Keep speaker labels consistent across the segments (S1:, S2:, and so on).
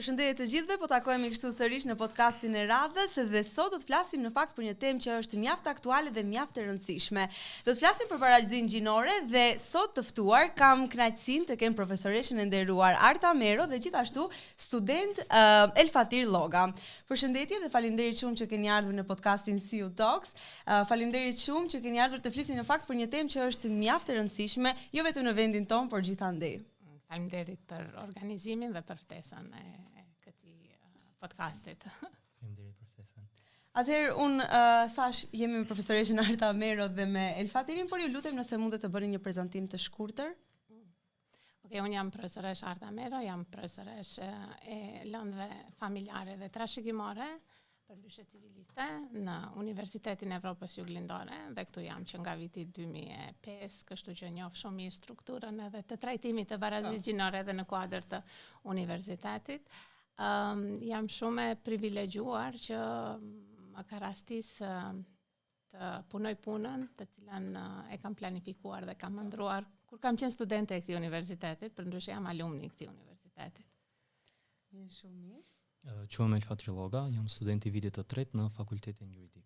S1: Përshëndetje të gjithëve, po takohemi kështu sërish në podcastin e radhës dhe sot do të flasim në fakt për një temë që është mjaft aktuale dhe mjaft e rëndësishme. Do të flasim për barazinë gjinore dhe sot të ftuar kam kënaqësinë të kem profesoreshën e nderuar Arta Mero dhe gjithashtu student Elfatir Lloga. Përshëndetje dhe faleminderit shumë që keni ardhur në podcastin CU Talks. Faleminderit shumë që keni ardhur të flisni në fakt për një temë që është mjaft e rëndësishme, jo vetëm në vendin tonë, por gjithandej.
S2: Faleminderit për organizimin dhe për ftesën e këtij podcastit.
S3: Faleminderit për ftesën.
S1: Atëherë unë thash jemi me profesoreshën Arta Mero dhe me Elfatirin, por ju lutem nëse mundet të bëni një prezantim të shkurtër.
S2: Okej, unë jam profesoresh Arta Mero, jam profesoresh e lëndëve familjare dhe trashëgimore për ndryshe civiliste në Universitetin e Evropës Juglindore dhe këtu jam që nga viti 2005, kështu që njoh shumë mirë strukturën edhe të trajtimit të barazisë gjinore edhe në kuadër të universitetit. Jam shumë e privilegjuar që më ka rastis të punoj punën të cilën e kam planifikuar dhe kam ëndruar kur kam qenë studente e këtij universitetit, përndryshe jam alumni i këtij universiteti.
S1: Mirë, shumë mirë.
S3: Quhem Elfatir Lloga, jam student i vitit të tretë në Fakultetin Juridik.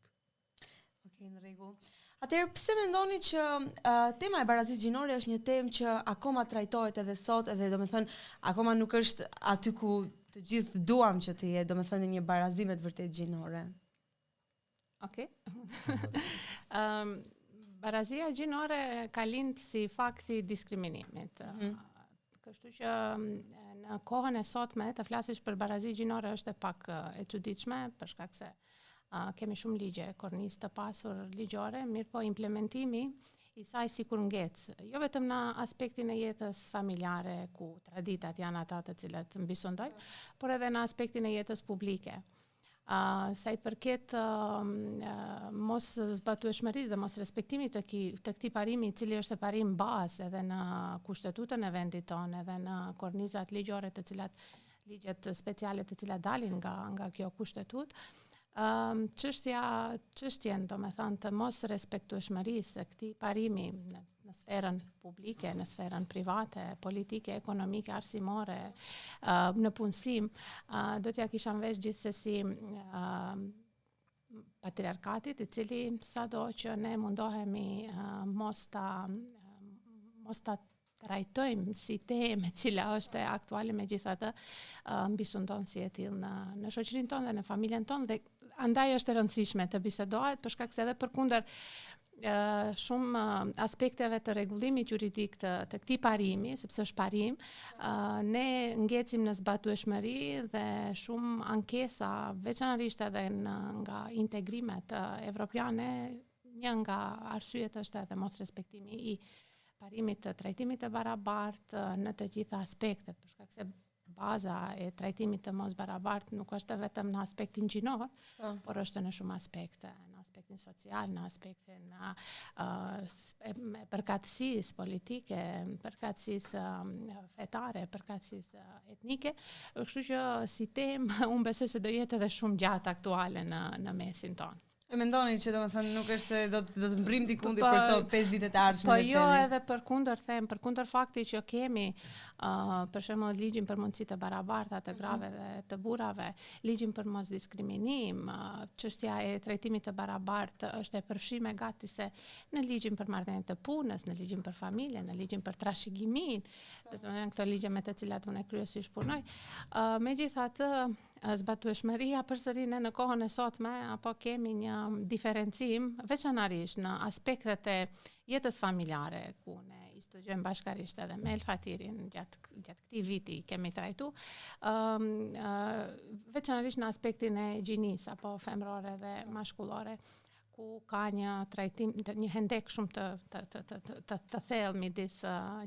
S1: Okej, në rregull. Atëherë pse mendoni që tema e barazisë gjinore është një temë që akoma trajtohet edhe sot, edhe domethënë akoma nuk është aty ku të gjithë duam që të jetë, domethënë një barazim me të vërtet gjinore?
S2: Okej. Barazia gjinore ka lind si fakti i diskriminimit. Kështu që në kohën e sotme të flasësh për barazi gjinore është e pak e çuditshme për shkak se kemi shumë ligje, kornizë të pasur ligjore, mirë po implementimi i saj sikur ngec, jo vetëm në aspektin e jetës familjare ku traditat janë ata të cilat mbisundojnë, por edhe në aspektin e jetës publike. Sa i përket mos zbatueshmërisë dhe mos respektimit të këtij parimi, i cili është e parim bazë edhe në kushtetutën e vendit tonë, edhe në kornizat ligjore të cilat ligjet speciale të cilat dalin nga kjo kushtetutë. Çështjen, domethënë, të mos respektueshmërisë së këtij parimi në sferën publike, në sferën private, politike, ekonomike, arsimore, në punësim, do t'ja kisha në vesh gjithsesi patriarkatit, i cili sado që ne mundohemi mos ta trajtojmë si temë e cila është aktuale, megjithatë mbisundon si e tillë në shoqërinë tonë dhe në familjen tonë dhe andaj është e rëndësishme të bisedohet për shkak se edhe përkundër shumë aspekteve të rregullimit juridik të këtij parimi, sepse është parim, ne ngecim në zbatueshmëri dhe shumë ankesa, veçanërisht edhe nga integrimet evropiane, një nga arsyet është edhe mos respektimi i parimit të trajtimit të barabartë në të gjitha aspektet, për shkak se baza e trajtimit të mos barabartë nuk është vetëm në aspektin gjinor, por është në shumë aspekte, në aspektin social, në aspektin përkatësisë politike, përkatësisë fetare, përkatësisë etnike, kështu që si temë unë besoj se do jetë edhe shumë gjatë aktuale në mesin tonë.
S1: E mendoni që domethënë nuk është se do të mbrim dikundi për këto 5 vite të ardhshme?
S2: Po jo, edhe përkundër fakti që kemi për shembull ligjin për mundësi të barabarta të grave dhe të burrave, ligjin për mos diskriminim, çështja e trajtimit të barabartë është e përfshirme gati se në ligjin për marrëdhënien të punës, në ligjin për familjen, në ligjin për trashëgimin, domethënë këto ligje me të cilat unë kryesisht punoj. Megjithatë, zbatueshmëria përsëri në kohën e sotme apo kemi një diferencim veçanërisht në aspektet e jetës familjare ku ne i studiojmë bashkërisht edhe me Elfatirin gjatë këtij viti kemi trajtu veçanërisht në aspektin e gjinisë apo femrore dhe mashkullore ku ka një trajtim, një hendek shumë të thellë midis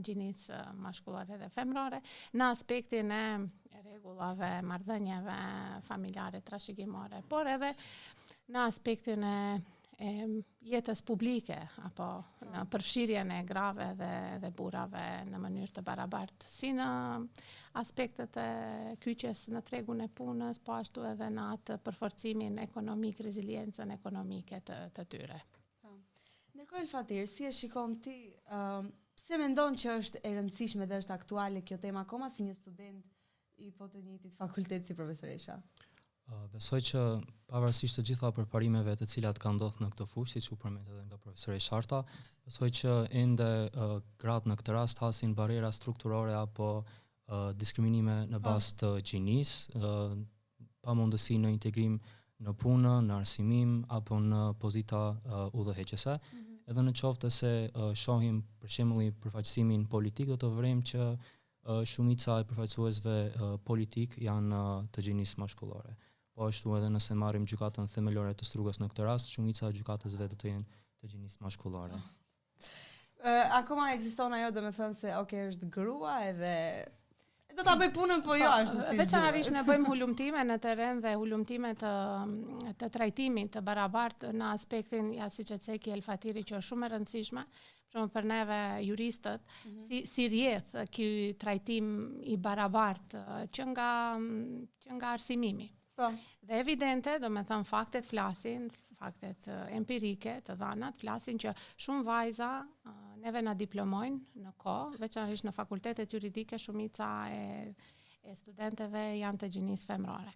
S2: gjinisë mashkullore dhe femrore në aspektin e rregullave, marrëdhënieve familjare, trashëgimore, por edhe në aspektin e jetës publike apo në përfshirjen e grave dhe burrave në mënyrë të barabartë, si në aspektet e kyçes në tregun e punës, po ashtu edhe në atë përforcimin ekonomik, reziliencën ekonomike të tyre.
S1: Ndërkohë Elfatir, si e shikon ti, pse mendon që është e rëndësishme dhe është aktuale kjo tema akoma si një student i po të njëjtit fakultet si profesoresha?
S3: Besoj që pavarësisht të gjitha përparimeve të cilat kanë ndodhur në këtë fushë, siç u përmend edhe nga profesoresha Sharta, besoj që ende gratë në këtë rast hasin barriera strukturore apo diskriminime në bazë të gjinisë, pa mundësi në integrim në punë, në arsimim apo në pozita udhëheqëse. Edhe në qoftë se shohim për shembull përfaqësimin politik, do të vrem që shumica e përfaqësuesve politik janë të gjinisë mashkullore. Po ashtu edhe nëse marrim gjykatën themelore të Strugës në këtë rast, shumica e gjykatësve do të jenë të gjinisë mashkullore.
S1: Akoma ekziston ajo, domethënë se është grua edhe do ta bëj punën, po jo ashtu si.
S2: Veçanërisht ne bëjmë hulumtime në terren dhe hulumtime të trajtimit të barabartë në aspektin, siç e thekë El Fatiri, që është shumë e rëndësishme, për neve juristët, si rrjedh ky trajtim i barabartë që nga arsimimi. Dhe evidente, domethënë faktet flasin, faktet empirike të dhanat flasin që shumë vajza neve na diplomojnë në kohë, veçanërisht në fakultetet juridike, shumica e studentëve janë të gjinisë femrore.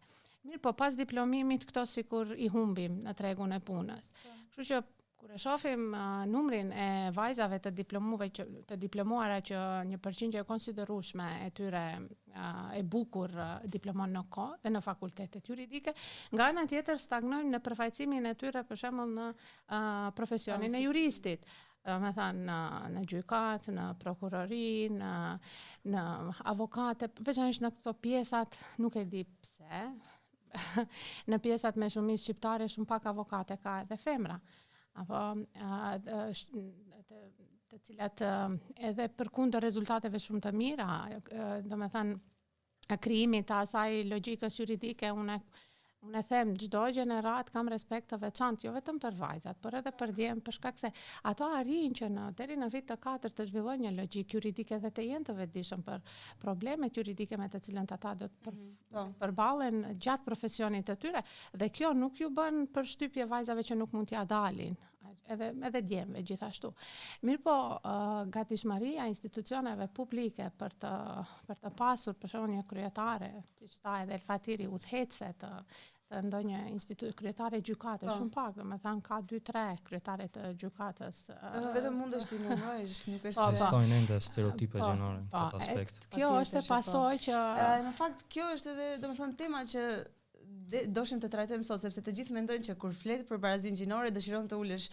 S2: Mirë, po pas diplomimit këto sikur i humbim në tregun e punës. Kështu që kur e shohim numrin e vajzave të diplomuara që një përqindje e konsiderueshme e tyre e bukur diplomon në kohë dhe në fakultetet juridike, nga ana tjetër stagnojmë në përfaqësimin e tyre për shembull në profesionin e juristit. Me thënë në gjykat, në prokurori, në avokate, veçanërisht në këto pjesat, nuk e di pse, në pjesat me shumicë shqiptare shumë pak avokate ka edhe femra, apo të cilat edhe përkundër rezultateve shumë të mira, domethënë krijimit të asaj logjikës juridike, unë e them, çdo gjenerat kam respekt të veçantë, jo vetëm për vajzat, por edhe për djem, për shkak se ato arrijnë që deri në vit të 4 të zhvillojnë një logjikë juridike dhe të jenë të vetëdijshëm për problemet juridike me të cilën ata do të përballen gjatë profesionit të tyre, dhe kjo nuk ju bën përshtypje vajzave që nuk mund t'ia dalin, edhe djemve gjithashtu. Mirëpo, gatishmëria e institucioneve publike për të pasur për shembull një kryetare, siç tha edhe El Fatiri, udhëhecse të ndonjë institut, kryetare gjykate, shumë pak, domethënë ka 2-3 kryetare të gjykatës.
S1: Vetëm mundesh ti numërojsh, nuk është
S3: ekzistojnë ende stereotipe gjinore në këtë aspekt.
S2: Kjo është e pasojë që
S1: në fakt kjo është edhe domethënë tema që doshim të trajtojmë sot, sepse të gjithë mendojnë që kur flet për barazinë gjinore dëshiron të ulësh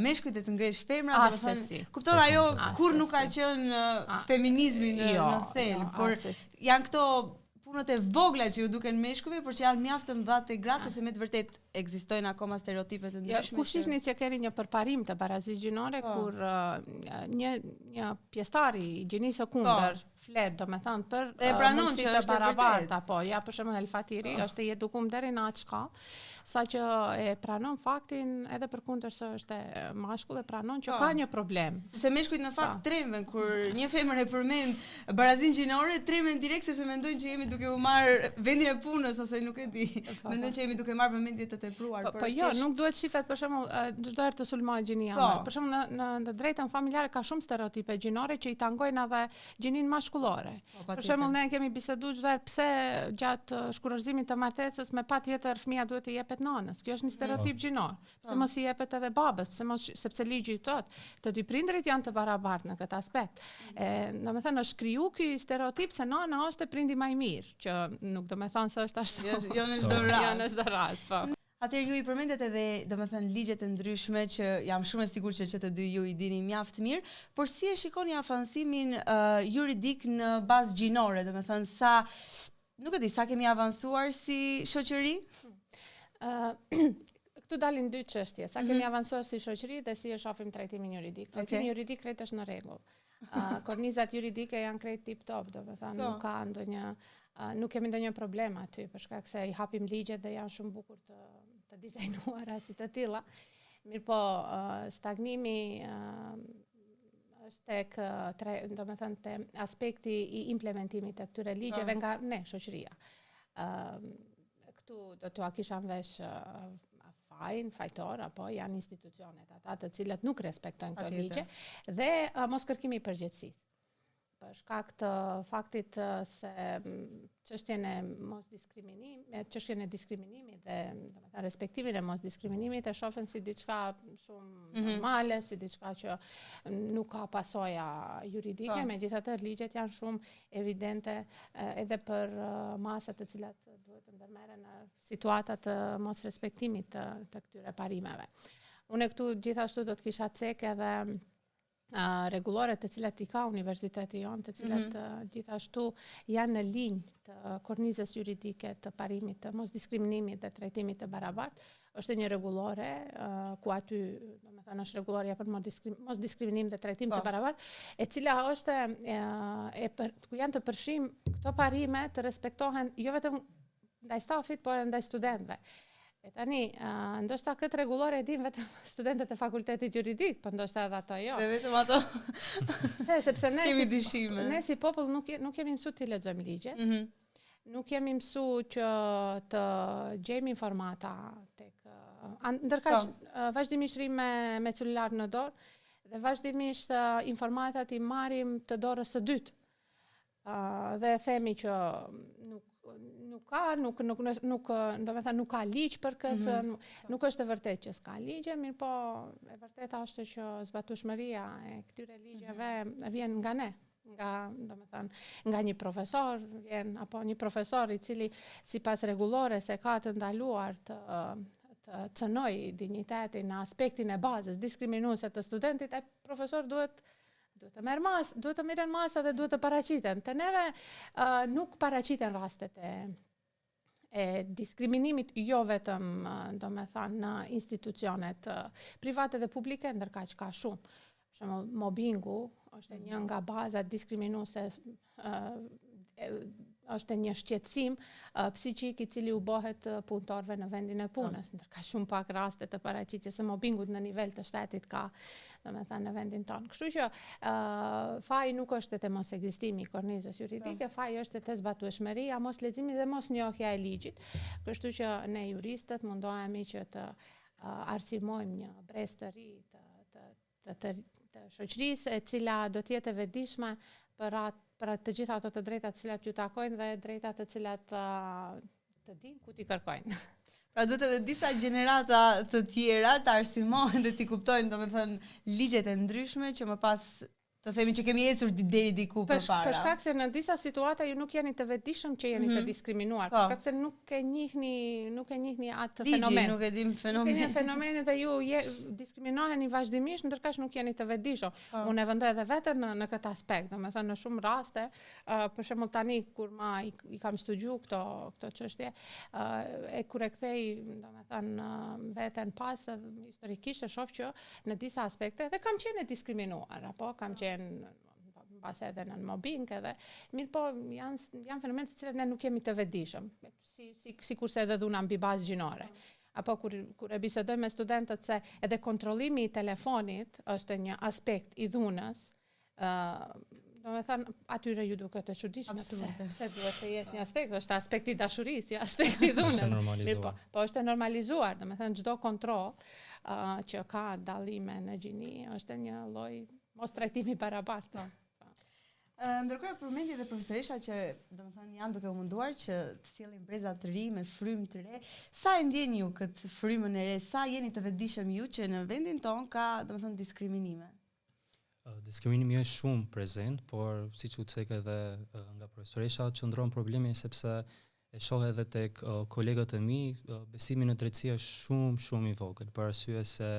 S1: meshkujt dhe të ngresh femra, domethënë kupton ajo kur nuk ka qenë feminizmi në thelb, por janë këto punët e vogla që ju duken meshkujve, por që janë mjaft të mëdha te gratë, sepse me të vërtet ekzistojnë akoma stereotipe të ndryshme.
S2: Ku shihni që keni një përparim të barazisë gjinore kur një pjesëtar i gjinisë së kundër flet, domethënë për mundësi të barabarta, po ja për shembull El Fatiri është i edukum deri në atë shkallë, saqë e pranon faktin edhe përkundër se është mashkull, e pranon që ka një problem.
S1: Sepse meshkujt në fakt tremen kur një femër e përmend barazinë gjinore, tremen direkt sepse mendojnë që jemi duke u marr vendin e punës ose nuk e di. Mendojnë që jemi duke marr vëmendje të tepruar.
S2: Po jo, nuk duhet shifet për shembull çdo herë të sulmohet gjinia. Për shembull në drejtën familjare ka shumë stereotipe gjinore që i tangojnë edhe gjinin mashkullore. Për shembull ne kemi biseduar çdo herë pse gjatë shkurorzimit të martesës me patjetër fëmia duhet të jepet nanës. Kjo është një stereotip gjinor. Pse mos i jepet edhe babës? Sepse ligji thotë të dy prindrit janë të barabartë në këtë aspekt. Domethënë është kriju ky stereotip se nana është prindi më i mirë, që nuk domethënë se është ashtu.
S1: Jo në çdo rast. Po. Atëherë ju i përmendet edhe domethënë ligjet e ndryshme që jam shumë e sigurt që të dy ju i dini mjaft mirë, por si e shikoni avansimin juridik në bazë gjinore, domethënë nuk e di, sa kemi avancuar si shoqëri?
S2: Këtu dalin dy çështje, sa kemi avancuar si shoqëri dhe si e shohim trajtimin juridik. Trajtimi juridik krejt është në rregull. Kornizat juridike janë krejt tip-top, domethënë nuk ka nuk kemi ndonjë problem aty, për shkak se i hapim ligjet dhe janë shumë bukur të dizajnuara si të tilla. Mirëpo stagnimi është domethënë te aspekti i implementimit të këtyre ligjeve nga ne shoqëria. Këtu do t'ua kisha në vesh fajtor, apo janë institucionet ata të cilat nuk respektojnë këto ligje, dhe mos kërkimi i përgjegjësisë. për shkak të faktit se çështjen e çështjen e diskriminimit dhe domethënë respektimin e mos diskriminimit e shohin si diçka shumë normale, si diçka që nuk ka pasoja juridike, megjithatë ligjet janë shumë evidente edhe për masat të cilat duhet të ndërmerren në situata të mos respektimit të këtyre parimeve. Unë këtu gjithashtu do të kisha cek edhe rregullore të cilat i ka universiteti jonë, të cilat gjithashtu janë në linjë të kornizës juridike të parimit të mos diskriminimit dhe trajtimit të barabartë. Është një rregullore ku aty, domethënë është rregullorja për mos diskriminim dhe trajtim të barabartë, e cila është ku janë të përfshim këto parime të respektohen jo vetëm ndaj stafit, por edhe ndaj studentëve. E tani, ndoshta këtë rregullore e din vetëm studentët e fakultetit juridik, po ndoshta edhe ato jo.
S1: Dhe vetëm ato.
S2: Sepse ne
S1: kemi dyshime.
S2: Ne si popull nuk kemi mësuar të lexojmë ligjet. Nuk kemi mësuar që të gjejmë informata tek ndërkaq vazhdimisht rrim me celular në dorë dhe vazhdimisht informatat i marrim të dorës së dytë. Dhe themi që domethënë nuk ka ligj për këtë, nuk është e vërtetë që s'ka ligje, mirë po e vërteta është që zbatueshmëria e këtyre ligjeve vjen nga ne, nga një profesor, apo një profesor i cili sipas rregullores e ka të ndaluar të cënoj dinjitetin në aspektin e bazës diskriminuese të studentit, ai profesor duhet të merren masa dhe duhet të paraqiten. Te neve nuk paraqiten rastet e diskriminimit jo vetëm domethënë në institucionet private dhe publike, ndërkaq ka shumë. Për shembull, mobbingu është një nga bazat diskriminuese, është një shqetësim psiqik i cili u bëhet punëtorëve në vendin e punës, ndërka shumë pak raste të paraqitjes së mobbingut në nivel të shtetit ka, domethënë në vendin tonë. Kështu që faji nuk është te mos ekzistimi i kornizës juridike, faji është te zbatueshmëria, mos leximi dhe mos njohja e ligjit. Kështu që ne juristët mundohemi që të arsimojmë një brez të ri të shoqërisë e cila do të jetë e vetëdijshme për të gjitha ato të drejtat të cilat ju takojnë dhe drejtat të cilat të dinë ku t'i kërkojnë.
S1: Pra duhet edhe disa gjenerata të tjera të arsimohen dhe t'i kuptojnë, domethënë, ligjet e ndryshme që më pas të themi që kemi ecur deri diku përpara.
S2: Për shkak se në disa situata ju nuk jeni të vetëdijshëm që jeni të diskriminuar, për shkak se nuk e njihni atë fenomen.
S1: Nuk e dim fenomenin.
S2: Nuk e njeh fenomenin dhe ju diskriminoheni vazhdimisht ndërkaq nuk jeni të vetëdijshëm. Unë e vendoj edhe veten në këtë aspekt, domethënë në shumë raste, për shembull tani kur i kam studiu këto çështje, kur e kthej domethënë veten pas historikisht e shoh që në disa aspekte dhe kam qenë diskriminuar, apo kam qenë pas edhe në mobbing edhe, mirë po janë fenomenet të cilat ne nuk jemi të vetëdijshëm, sikurse edhe dhuna mbi bazë gjinore. Apo kur e bisedoj me studentët se edhe kontrollimi i telefonit është një aspekt i dhunës, domethënë atyre ju duket të çuditshme pse duhet të jetë një aspekt, është aspekti i dashurisë, jo aspekti i dhunës. Po është e normalizuar, domethënë çdo kontroll që ka dallime në gjini është një lloj mos trajtimi barabartë.
S1: Ndërkohë përmendi edhe profesoresha që domethënë janë duke u munduar që të sjellin breza të ri me frymë të re. Sa e ndjeni ju këtë frymën e re? Sa jeni të vetëdijshëm ju që në vendin ton ka domethënë diskriminime?
S3: Diskriminimi është shumë prezent, por siç u thek edhe nga profesoresha qëndron problemi sepse e shoh edhe tek kolegët e mi, besimi në drejtësi është shumë i vogël, për arsye se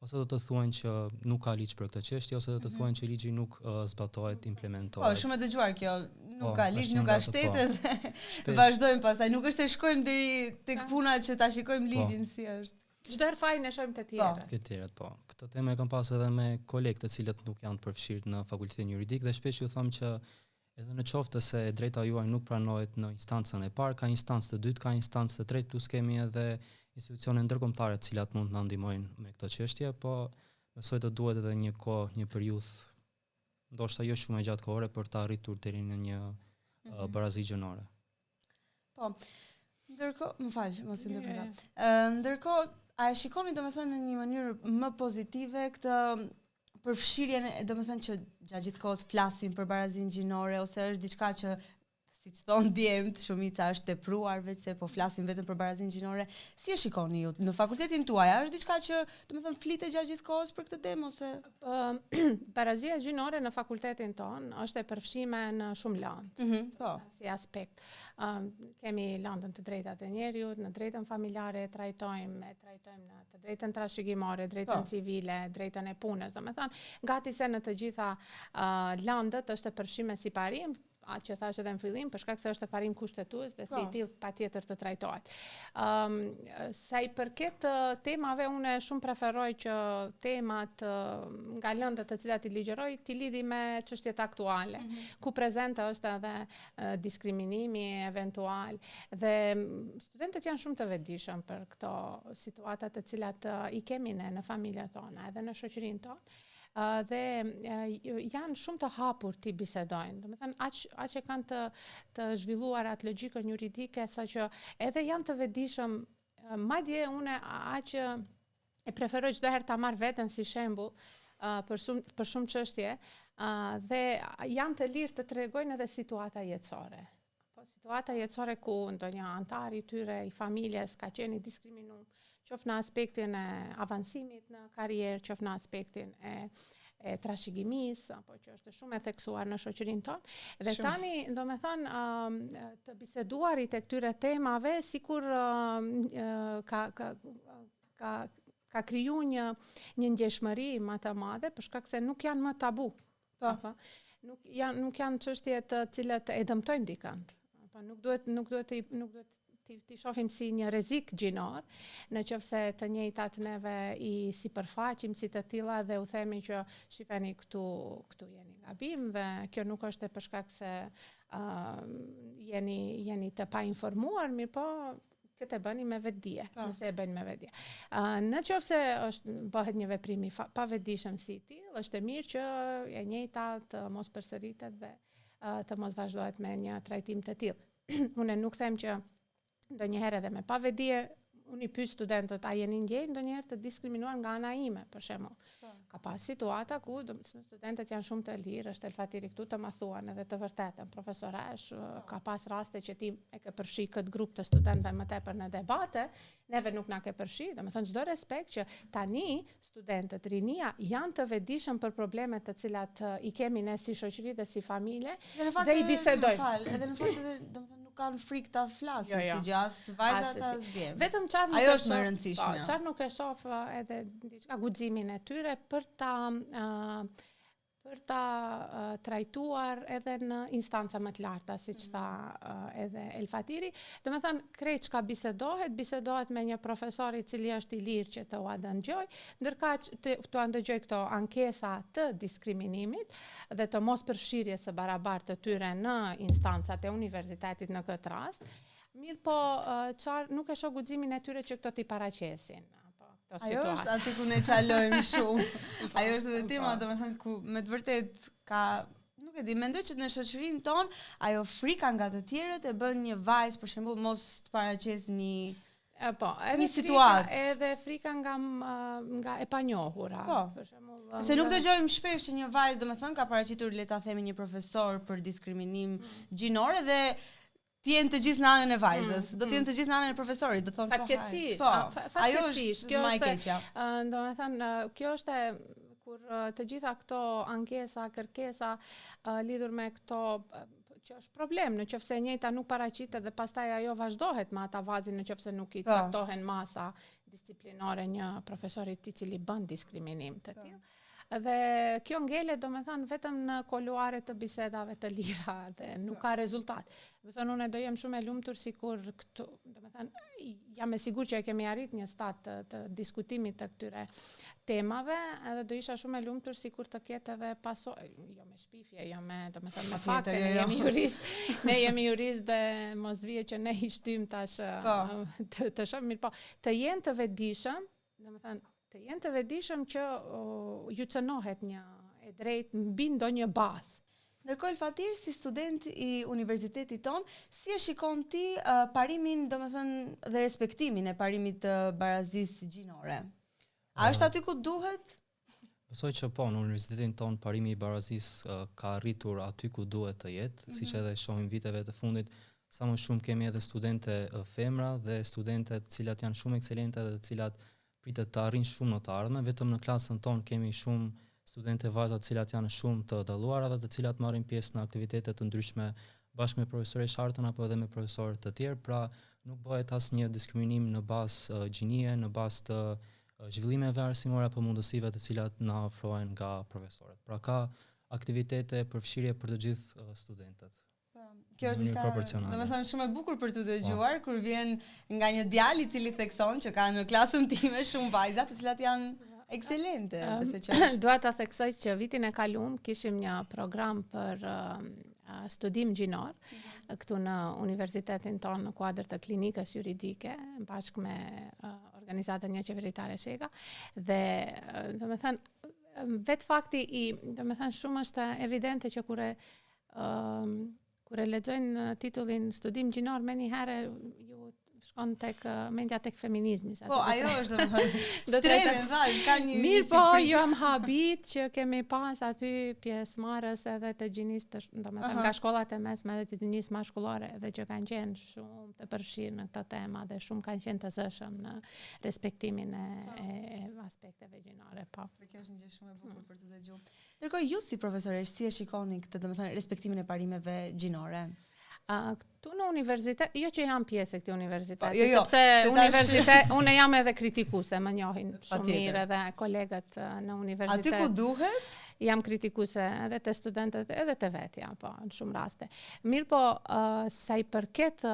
S3: ose do të thuajnë që nuk ka ligj për këtë çështje, ose do të thuajnë që ligji nuk zbatohet, implementohet.
S1: Po, shumë e dëgjuar kjo. Nuk ka ligj, nuk ka shtet dhe vazhdojmë pastaj. Nuk është se shkojmë deri tek puna që ta shikojmë ligjin si është.
S2: Çdo herë fajin e shohim të tjerët.
S3: Të tjerët, po. Këtë temë e kam pas edhe me kolegë të cilët nuk janë të përfshirë në fakultetin juridik dhe shpesh ju them që edhe në qoftë se drejta juaj nuk pranohet në instancën e parë, ka instancë të dytë, ka instancë të tretë, plus kemi edhe institucione ndërkombëtare të cilat mund të na ndihmojnë me këtë çështje, po besoj të duhet edhe një kohë, një periudhë, ndoshta jo shumë e gjatë kohore për të arritur deri në një barazi gjinore.
S1: Po. Ndërkohë, më fal, mos u ndërprerja. Ndërkohë, a e shikoni domethënë në një mënyrë më pozitive këtë përfshirjen, domethënë që gjatë gjithë kohës flasim për barazinë gjinore ose është diçka që siç thon djemt, shumica është tepruar vetë se po flasim vetëm për barazinë gjinore. Si e shikoni ju në fakultetin tuaj? A është diçka që domethënë flitet gjatë gjithë kohës për këtë temë ose
S2: barazia gjinore në fakultetin ton është e përfshime në shumë landë.
S1: Po.
S2: Si aspekt. Kemi landën të drejtat e njerëzit, në drejtën familjare trajtojmë në të drejtën trashëgimore, drejtën civile, drejtën e punës. Domethënë, gati se në të gjitha landët është e përfshime si parim, që thash edhe në fillim, për shkak se është e parim kushtetues dhe si i tillë patjetër të trajtohet. Sa i përket temave, unë shumë preferoj që temat nga lëndët të cilat i ligjeroj t'i lidhi me çështjet aktuale, ku prezente është edhe diskriminimi eventual dhe studentët janë shumë të vetëdijshëm për këto situata të cilat i kemi ne në familjet tona edhe në shoqërinë tonë. Dhe janë shumë të hapur t'i bisedojnë. Domethënë aq e kanë të zhvilluar atë logjikën juridike saqë edhe janë të vetëdijshëm, madje unë aq e preferoj çdo herë ta marr veten si shembull për shumë çështje dhe janë të lirë të tregojnë edhe situata jetësore. Situata jetësore ku ndonjë antar i tyre i familjes ka qenë i diskriminuar, qoftë në aspektin e avancimit në karrierë, qoftë në aspektin e trashëgimisë, apo që është shumë e theksuar në shoqërinë tonë. Dhe tani, domethënë, të biseduarit e këtyre temave, sikur ka kriju një ndjeshmëri më të madhe, për shkak se nuk janë më tabu. Nuk janë çështje të cilat e dëmtojnë dikant. Nuk duhet ti shohim si një rrezik gjinor, nëse të njëjtat neve i sipërfaqim si të tilla dhe u themi që shifeni këtu jeni gabim dhe kjo nuk është për shkak se jeni të painformuar, mirë po këtë e bëni me vetdije, nëse e bëni me vetdije. Nëse bëhet një veprim i pavetdijshëm si i tillë, është e mirë që e njëjta të mos përsëritet dhe të mos vazhdohet me një trajtim të tillë. Unë nuk them që ndonjëherë edhe me pavetdije, unë i pyet studentët, a jeni ndjej ndonjëherë të diskriminuar nga ana ime, për shembull. Ka pas situata ku studentët janë shumë të lirë, është Elfatiri këtu të ma thuan edhe të vërtetën, profesoresh, ka pas raste që ti e ke përfshi këtë grup të studentëve më tepër në debate, neve nuk na ke përfshi, domethënë çdo respekt që tani studentët, rinia janë të vetëdijshëm për problemet të cilat i kemi ne si shoqëri dhe si familje dhe i bisedojmë.
S1: Edhe në fakt domethënë nuk kanë frikë ta flasin si gjas, vajzat ta zdjen.
S2: Vetëm çfarë
S1: ajo është më e rëndësishme.
S2: Çfarë nuk e shoh edhe diçka guximin e tyre për ta trajtuar edhe në instanca më të larta, siç tha edhe Elfatiri. Domethënë krejt çka bisedohet me një profesor i cili është i lirë që të ua dëgjoj, ndërkaq të ndëgjoj këto ankesa të diskriminimit dhe të mos përfshirjes së barabartë të tyre në instancat e universitetit në këtë rast. Mirë po, nuk e shoh guximin e tyre që këto t'i paraqesin.
S1: Ajo është aty ku ne çalojmë shumë. Ajo është edhe tema, domethënë ku me të vërtet ka, nuk e di, mendoj që në shoqërinë tonë ajo frika nga të tjerët e bën një vajzë për shembull mos të paraqes një situatë.
S2: Edhe frika nga e panjohura. Për shembull,
S1: sepse nuk dëgjojmë shpesh që një vajzë domethënë ka paraqitur, le ta themi, një profesor për diskriminim gjinor dhe të jenë të gjithë në anën e vajzës, do të jenë të gjithë në anën e profesorit, do thonë
S2: fatkeqësisht.
S1: Ajo është më e keqja.
S2: Domethënë, kjo është kur të gjitha këto ankesa, kërkesa lidhur me këto që është problem, nëse e njëjta nuk paraqitet dhe pastaj ajo vazhdohet me ata vazin nëse nuk i caktohen masa disciplinore një profesorit i cili bën diskriminim të tillë. Dhe kjo ngelet domethënë vetëm në kuluare të bisedave të lira dhe nuk ka rezultat. Domethënë unë do jem shumë e lumtur sikur këtu, domethënë jam e sigurt që e kemi arrit një stad të diskutimit të këtyre temave, edhe do isha shumë e lumtur sikur të ketë edhe jo me shpifje, jo me, domethënë me fakte, ne jemi jurist dhe mos vije që ne i shtym tash të shohim mirë, po të jenë të vetëdijshëm, domethënë të jenë të vetëdijshëm që ju cënohet një e drejtë mbi ndonjë bazë.
S1: Ndërkohë Elfatir, si student i universitetit ton, si e shikon ti parimin, domethënë, dhe respektimin e parimit të barazisë gjinore? A është aty ku duhet?
S3: Besoj që po, në universitetin ton parimi i barazisë ka arritur aty ku duhet të jetë, siç edhe shohim viteve të fundit, sa më shumë kemi edhe studente femra dhe studente të cilat janë shumë ekselente dhe të cilat pritet të arrijnë shumë në të ardhmen. Vetëm në klasën ton kemi shumë studente vajza të cilat janë shumë të dalluara dhe të cilat marrin pjesë në aktivitete të ndryshme bashkë me profesorë shartën apo edhe me profesorë të tjerë, pra nuk bëhet asnjë diskriminim në bazë gjinie, në bazë të zhvillimeve arsimore apo mundësive të cilat na ofrohen nga profesorët. Pra ka aktivitete përfshirje për të gjithë studentët.
S1: Kjo është diçka, domethënë shumë e bukur për të dëgjuar kur vjen nga një djalë i cili thekson që ka në klasën time shumë vajza të cilat janë ekselente.
S2: Dua ta theksoj që vitin e kaluar kishim një program për studim gjinor këtu në universitetin tonë në kuadër të klinikës juridike bashkë me organizatën një qeveritare Sheka dhe domethënë vetë fakti domethënë shumë është evidente që kur e lexojnë titullin studim gjinor më një herë ju shkon tek mendja tek feminizmi.
S1: Po, ajo është domethënë thash, ka një
S2: mirë, po jo am habit që kemi pas aty pjesëmarrës edhe të gjinisë, domethënë nga shkollat e mesme edhe të gjinisë mashkullore, edhe që kanë qenë shumë të përfshirë në këtë temë dhe shumë kanë qenë të zëshëm në respektimin e aspekteve gjinore, po.
S1: Kjo është një gjë shumë e bukur për të dëgjuar. Ndërkohë ju si profesoresh si e shikoni këtë, domethënë respektimin e parimeve gjinore?
S2: Këtu në universitet, jo që jam pjesë e këtij universiteti, sepse universitet, unë jam edhe kritikuese, më njohin shumë mirë edhe kolegët në universitet.
S1: Aty ku duhet?
S2: Jam kritikuese edhe te studentët edhe te vetja, po, në shumë raste. Mirë po, sa i përket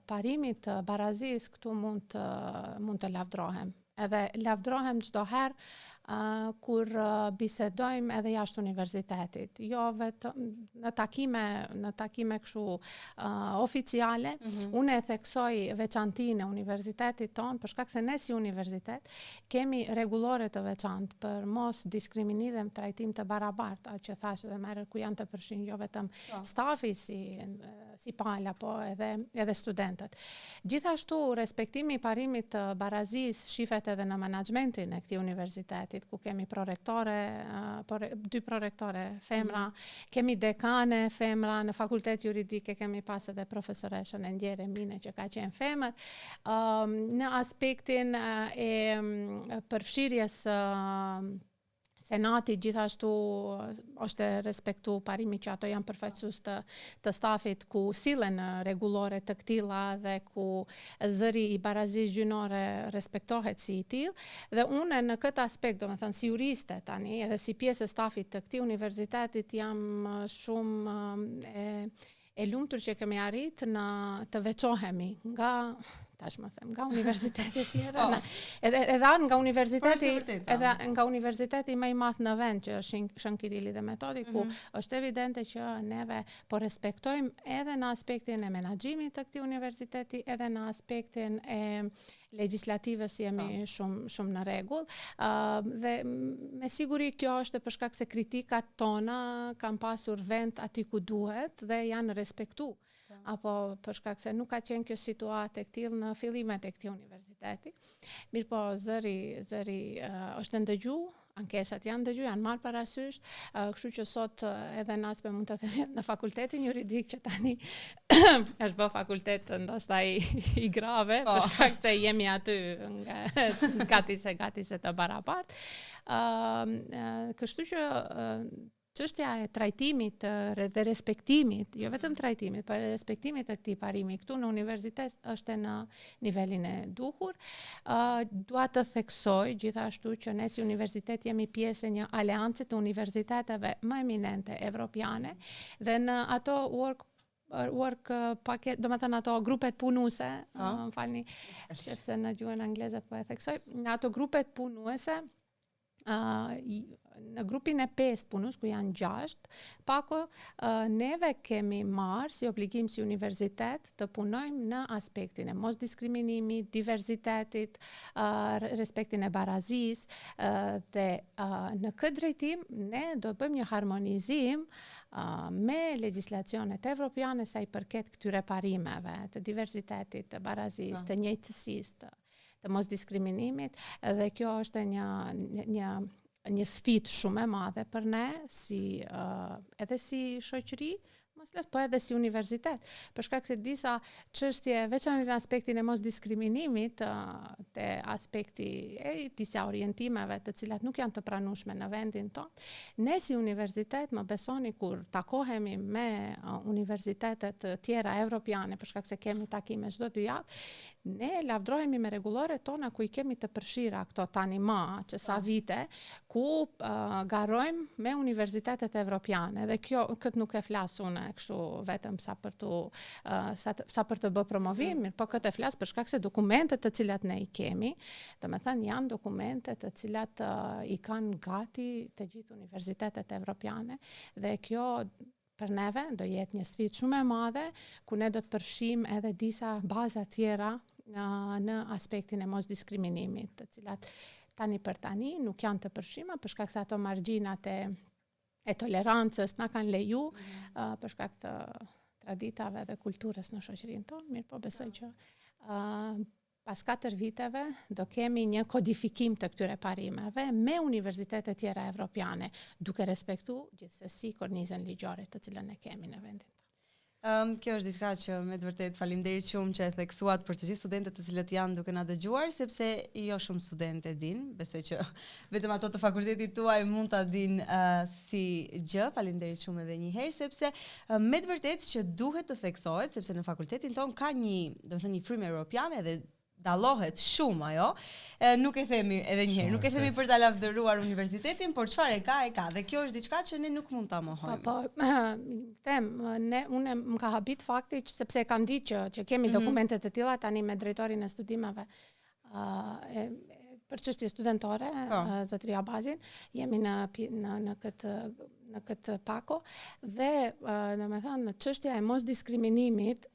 S2: parimit të barazisë, këtu mund të lavdrohem. Edhe lavdrohem çdo herë kur bisedojmë edhe jashtë universitetit. Jo vetëm në takime kështu oficiale, unë e theksoj veçantinë e universitetit tonë, për shkak se ne si universitet kemi rregullore të veçantë për mos diskriminim dhe trajtim të barabartë, që thash edhe më herët ku janë të përfshirë jo vetëm stafi si pala, po edhe studentët. Gjithashtu respektimi i parimit të barazisë shifet edhe në menaxhmentin e këtij universiteti, ku kemi prorektore, 2 prorektore femra, kemi dekane femra, në fakultet juridike kemi pas edhe profesoreshën e Ndjerë Mine që ka qenë femër. Në aspektin e përfshirjes Senati gjithashtu është respektu parimi që ato janë përfaqësues të stafit ku sillen rregullore të këtilla dhe ku zëri i barazisë gjinore respektohet si i tillë. Dhe unë në këtë aspekt, domethënë si juriste tani, edhe si pjesë e stafit të këtij universitetit jam shumë e lumtur që kemi arrit të veçohemi nga universitetet tjera, edhe nga universiteti më i madh në vend që është Shën Kirili dhe Metodi, ku është evidente që neve po respektojmë edhe në aspektin e menaxhimit të këtij universiteti, edhe në aspektin e legjislativës jemi shumë në rregull, dhe me siguri kjo është për shkak se kritikat tona kanë pasur vend aty ku duhet dhe janë respektuar. Apo për shkak se nuk ka qenë kjo situatë e tillë në fillimet e këtij universiteti. Mirë po, zëri është ndëgjuar, ankesat janë ndëgjuar, janë marrë parasysh, kështu që sot edhe nasme mund të them në fakultetin juridik që tani është bë fakultet ndoshta i grave, për shkak se jemi aty gati se të barabartë. Kështu që çështja e trajtimit dhe respektimit, jo vetëm trajtimit, por respektimit të këtij parimi këtu në universitet është në nivelin e duhur. Dua të theksoj gjithashtu që ne si universitet jemi pjesë e një aleance të universiteteve më eminente evropiane dhe në ato work paket, domethënë ato grupet punuese, më falni, sepse në gjuhën angleze po e theksoj, në ato grupet punuese në grupin e 5 punus, ku janë 6, pako neve kemi marrë si obligim si universitet të punojmë në aspektin e mos diskriminimit, diversitetit, respektin e barazisë dhe në këtë drejtim ne do bëjmë një harmonizim me legjislacionet evropiane sa i përket këtyre parimeve, të diversitetit, të barazisë, të njëjtësisë, të mos diskriminimit, dhe kjo është një një sfidë shumë e madhe për ne, edhe si shoqëri, po edhe si universitet, për shkak se disa çështje, veçanërisht në aspektin e mos diskriminimit, te aspekti disa orientimeve të cilat nuk janë të pranueshme në vendin tonë, ne si universitet, më besoni, kur takohemi me universitetet të tjera evropiane, për shkak se kemi takime çdo 2 javë, ne lavdrohemi me rregulloret tona ku I kemi të përfshira këto tani që sa vite, ku garojmë me universitetet evropiane, dhe këtë nuk e flas unë kështu vetëm sa për të bë promovim, po këtë e flas për shkak se dokumentet të cilat ne I kemi, domethënë janë dokumente të cilat I kanë gati të gjithë universitetet evropiane, dhe kjo për neve do jetë një sfidë shumë e madhe, ku ne do të përfshim edhe disa baza tjera në aspektin e mos diskriminimit, të cilat tani për tani nuk janë të përfshima për shkak se ato margjinat e tolerancës na kanë leju për shkak të traditave dhe kulturës në shoqërinë tonë, mirë po besoj që pas 4 viteve do kemi një kodifikim të këtyre parimeve me universitetet tjera evropiane, duke respektu gjithsesi kornizën ligjore të cilën e kemi në vendin.
S1: Kjo është diçka që me të vërtet faleminderit shumë që e theksuat për të gjithë studentët të cilët janë duke na dëgjuar, sepse jo shumë studentë e din, besoj që vetëm ato të fakultetit tuaj mund ta dinë si gjë. Faleminderit shumë edhe një herë, sepse me të vërtet që duhet të theksohet, sepse në fakultetin ton ka domethënë një frymë europiane dhe dallohet shumë ajo. Nuk e themi edhe një herë, nuk e themi për ta lavdëruar universitetin, por çfarë e ka dhe kjo është diçka që ne nuk mund ta mohojmë.
S2: Unë më ka habit fakti sepse kam ditë që kemi dokumente të tilla tani me drejtorin e studimeve për çështje studentore, zotëria Bazin, jemi në këtë pako dhe domethënë çështja e mos diskriminimit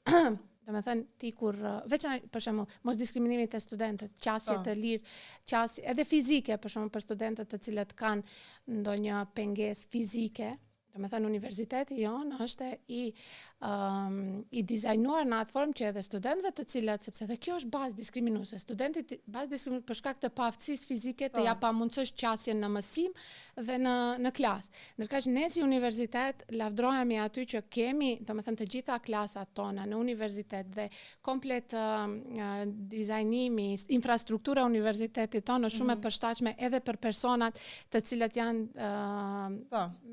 S2: domethënë ti kur veçanërisht për shembull mos diskriminimit të studentët, qasje të lirë, qasje edhe fizike për shembull për studentët të cilët kanë ndonjë pengesë fizike, domethënë universiteti jonë është I dizajnuar në atë formë që edhe studentëve të cilat, sepse edhe kjo është bazë diskriminuese, studentit bazë diskriminuese për shkak të paaftësisë fizike të ja pamundsosh qasjen në mësim dhe në klasë. Ndërkaq ne si universitet lavdrohemi aty që kemi, domethënë të gjitha klasat tona në universitet dhe komplet dizajnimi, infrastruktura e universitetit tonë është shumë e përshtatshme edhe për personat të cilët janë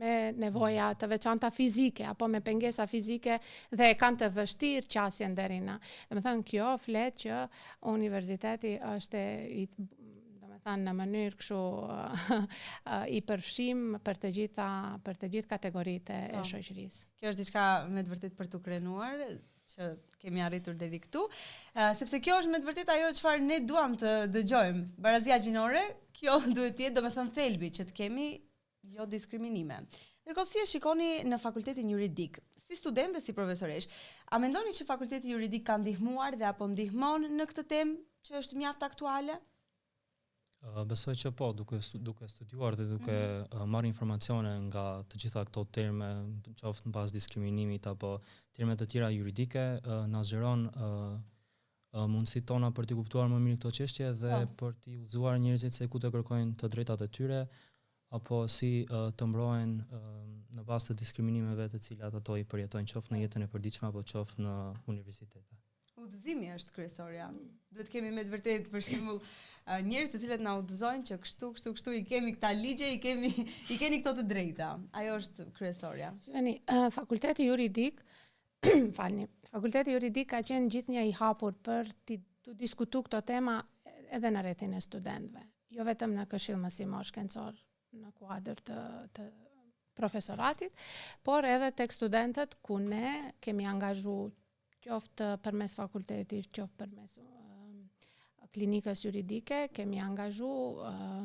S2: me nevoja të veçanta fizike apo me pengesa fizike dhe kanë të vështirë qasjen deri në. Domethënë kjo flet që universiteti është domethënë në mënyrë kështu I përfshim për të gjithë kategoritë e shoqërisë.
S1: Kjo është diçka me të vërtet për tu krenuar që kemi arritur deri këtu, sepse kjo është me të vërtet ajo çfarë ne duam të dëgjojmë. Barazia gjinore, kjo duhet të jetë domethënë thelbi që të kemi jo diskriminime. Ndërkohë si e shikoni në fakultetin juridik? Si student dhe si profesoresh, a mendoni që fakulteti juridik ka ndihmuar dhe apo ndihmon në këtë temë që është mjaft aktuale?
S3: Besoj që po, duke studiuar dhe duke marrë informacione nga të gjitha këto terme, qoftë në bazë diskriminimit apo terme të tjera juridike, na zgjeron mundësitë tona për të kuptuar më mirë këto çështje dhe për të udhëzuar njerëzit se ku të kërkojnë të drejtat e tyre, apo si të mbrohen në bazë të diskriminimeve të cilat ato I përjetojnë qoftë në jetën e përditshme apo qoftë në universitete.
S1: Udhëzimi është kryesorja. Duhet kemi me të vërtetë për shembull njerëz të cilët na udhëzojnë që kështu I kemi këta ligje, I keni këto të drejta. Ajo është kryesorja.
S2: Shiheni, fakulteti juridik, fakulteti juridik ka qenë gjithnjë I hapur për të diskutuar këto tema edhe në rrethin e studentëve, jo vetëm në këshill mësimor shkencor në kuadër të profesoratit, por edhe tek studentët ku ne kemi angazhuar qoftë përmes fakultetit, qoftë përmes klinikës juridike, kemi angazhuar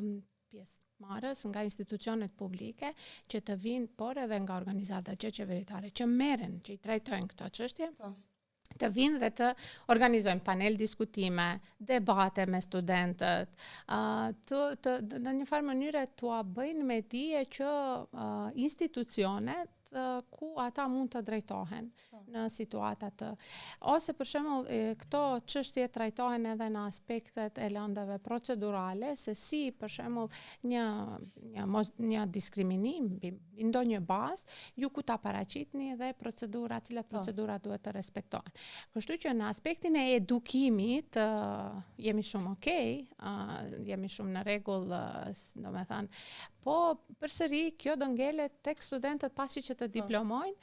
S2: pjesëmarrës nga institucionet publike që të vinë, por edhe nga organizatat qeveritare që merren, që I trajtojnë këto çështje. Të vinë dhe të organizojnë panel diskutime, debate me studentët, në një farë mënyre t'ua bëjnë me dije që institucionet ku ata mund të drejtohen në situata të. Ose për shembull këto çështje trajtohen edhe në aspektet e lëndave procedurale, se si për shembull një diskriminim mbi ndonjë bazë, ju ku ta paraqitni dhe cilat procedura duhet të respektohen. Kështu që në aspektin e edukimit jemi shumë jemi shumë në rregull, domethënë, po përsëri kjo do ngelet tek studentët pasi që të diplomojnë,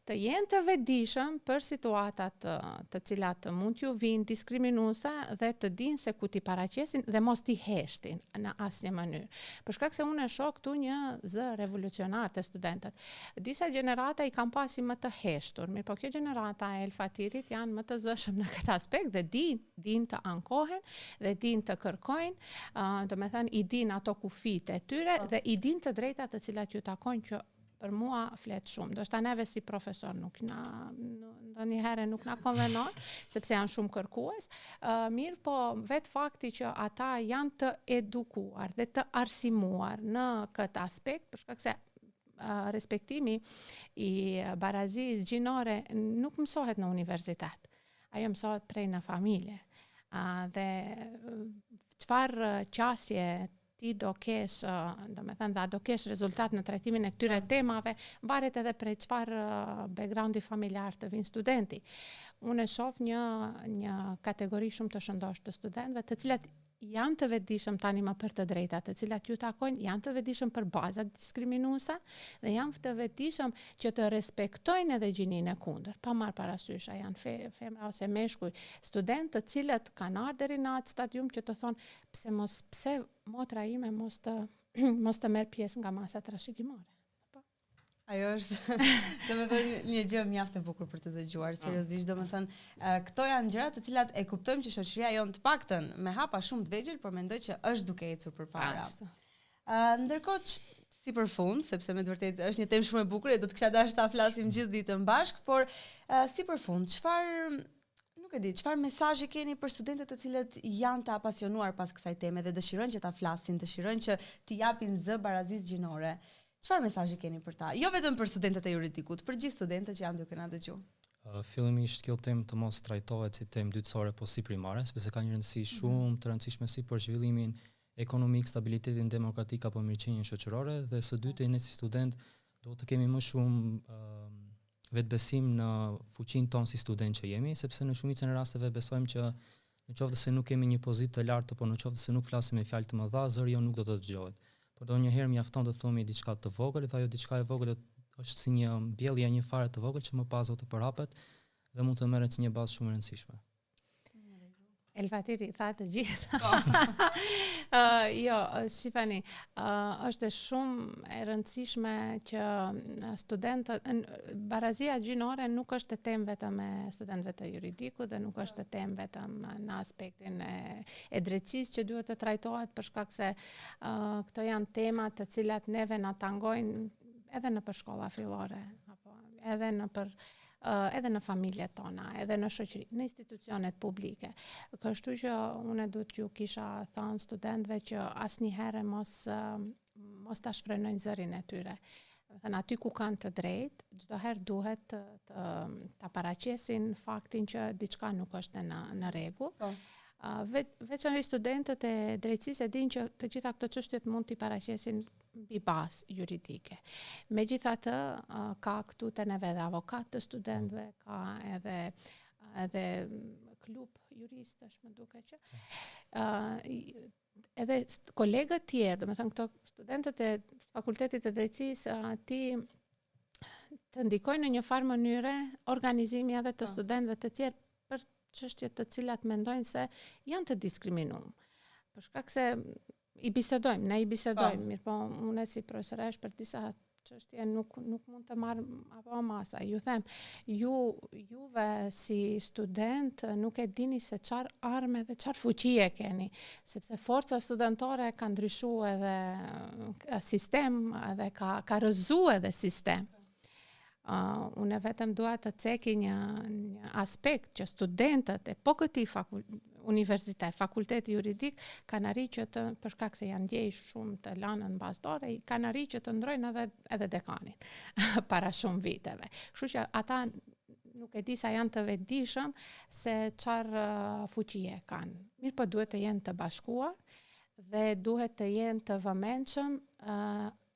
S2: të jenë të vetëdijshëm për situatat të cilat mund t'ju vinë diskriminuese dhe të dinë se ku t'i paraqesin dhe mos t'i heshtin në asnjë mënyrë. Për shkak se unë e shoh këtu një zë revolucionar të studentët. Disa gjenerata i kanë pasi më të heshtur, mirë po kjo gjenerata e Elfatirit janë më të zëshëm në këtë aspekt dhe din të ankohen dhe din të kërkojnë, domethënë i din ato kufit e tyre dhe i din të drejtat të cilat ju takojnë, që për mua flet shumë. Do shta neve si profesor ndonjëherë nuk na konvenon, sepse janë shumë kërkues. Mirë po vetë fakti që ata janë të edukuar dhe të arsimuar në këtë aspekt, për shkak se respektimi i barazisë gjinore nuk mësohet në universitet. Ajo mësohet prej në familje. Dhe çfarë qasje ti do kesh, domethënë do kesh rezultat në trajtimin e këtyre temave, varet edhe prej çfarë backgroundi familjar të vinë studenti. Unë e shoh një kategori shumë të shëndosh të studentëve, të cilat janë të vetëdijshëm tani më për të drejtat, të cilat ju takojnë, janë të vetëdijshëm për bazat diskriminuese dhe janë të vetëdijshëm që të respektojnë edhe gjininë e kundër, pa marrë parasysh a janë femra ose meshkuj, studentë të cilët kanë ardhur deri në atë stadium që të thonë pse motra ime mos të merr pjesë nga masa trashëgimore.
S1: Ajo është, domethënë, një gjë mjaft e bukur për të dëgjuar, seriozisht, domethënë, këto janë gjëra të cilat e kuptojmë që shoqëria jon të paktën me hapa shumë të vegjël, por mendoj që është duke ecur përpara. Ndërkohë si përfund, sepse me të vërtetë është një temë shumë e bukur e do të kisha dashur ta flasim gjithë ditën bashkë, por si përfund, çfarë mesazhi keni për studentët të cilët janë të apasionuar pas kësaj teme dhe dëshirojnë që ta flasin, dëshirojnë që t'i japin zë barazisë gjinore? Çfarë mesazhi keni për ta? Jo vetëm për studentët e juridikut, për gjithë studentët që janë duke na dëgjuar.
S3: Fillimisht kjo temë të mos trajtohet si temë dytësore, po si primare, sepse ka një rëndësi shumë të rëndësishme si për zhvillimin ekonomik, stabilitetin demokratik apo mirëqenien shoqërore, dhe së dyti ne si student do të kemi më shumë vetbesim në fuqinë tonë si student që jemi, sepse në shumicën e rasteve besojmë që në qoftë se nuk kemi një pozitë të lartë apo në qoftë se nuk flasim me fjalë të mëdha, zëri jonë nuk do të dëgjohet. Por ndonjëherë mjafton të themi diçka të vogël, dhe ajo diçka e vogël është si një mbjellje një fare të vogël që më pas do të përhapet dhe mund të merret si një bazë shumë e rëndësishme.
S2: Elfatiri tha të gjitha. Jo, shifani, është shumë e rëndësishme që studentët, barazia gjinore nuk është temë vetëm e studentëve të juridikut dhe nuk është temë vetëm në aspektin e drejtësisë që duhet të trajtohet, për shkak se këto janë tema të cilat neve na tangojnë edhe në për shkolla fillore, apo edhe në familjet tona, edhe në shoqëri, në institucionet publike. Kështu që unë duhet ju kisha thënë studentëve që asnjëherë mos ta shfrenojnë zërin e tyre. Thënë aty ku kanë të drejtë, çdo herë duhet ta paraqesin faktin që diçka nuk është në rregull. Veçanërisht studentët e drejtësisë e dinë që të gjitha këto çështjet mund t'i paraqesin mbi bazë juridike. Megjithatë, ka këtu te neve edhe avokat të studentëve, ka edhe klub juristësh, më duket që edhe kolegët tjerë, domethënë këto studentët e fakultetit të drejtësisë të ndikojnë në një farë mënyre organizimi edhe të studentëve të tjerë për çështjet të cilat mendojnë se janë të diskriminuar. Për shkak se i bisedojmë, mirë po unë si profesoresh për disa çështje nuk mund të marr apo masa. Ju them, juve si student nuk e dini se çfarë armë dhe çfarë fuqie keni, sepse forca studentore ka ndryshuar edhe sistem edhe ka rrëzuar edhe sistem. Unë vetëm dua të ceki një aspekt që studentët e po këtij universitet, fakulteti juridik kanë arrit që të, për shkak se janë ndjej shumë të lënën bazatare, kanë arrit që të ndrojnë edhe dekanin para shumë viteve. Kështu që ata nuk e di sa janë të vetëdijshëm se çfarë fuqie kanë. Mirë, po duhet të jenë të bashkuar dhe duhet të jenë të vëmendshëm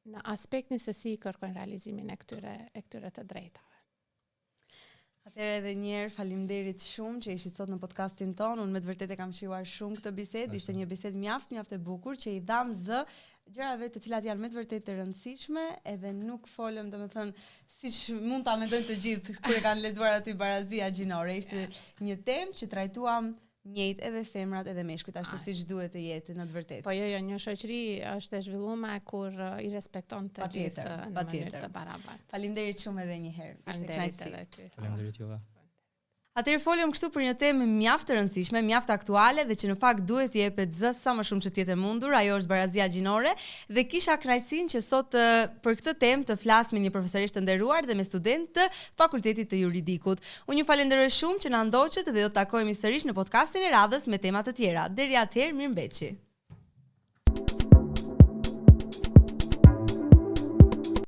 S2: në aspektin se si kërkojnë realizimin e këtyre të drejtave.
S1: Atëherë edhe një herë faleminderit shumë që ishit sot në podcastin ton. Unë me të vërtetë kam shijuar shumë këtë bisedë, ishte një bisedë mjaft e bukur që i dham zë gjërave të cilat janë me të vërtetë të rëndësishme, edhe nuk folëm, domethënë, siç mund ta mendojnë të gjithë kur e kanë lexuar aty barazia gjinore. Ishte një temë që trajtuam njëjtë edhe femrat edhe meshkujt, ashtu siç duhet të jetë në të vërtetë.
S2: Po jo, një shoqëri është e zhvilluar kur i respekton të gjithë në mënyrë të barabartë.
S1: Faleminderit shumë edhe një herë. Ishte kënaqësi.
S3: Faleminderit juve.
S1: Atëherë folëm kështu për një temë mjaft të rëndësishme, mjaft aktuale dhe që në fakt duhet t'i jepet zë sa më shumë që t'jetë e mundur, ajo është barazia gjinore dhe kisha kënaqësinë që sot për këtë temë të flas me një profesorisht të nderuar dhe me student të Fakultetit të Juridikut. Unë ju falenderoj shumë që na ndoqët dhe do të takohemi sërish në podcastin e radhës me tema të tjera. Deri atëherë, mirëmbëjtje.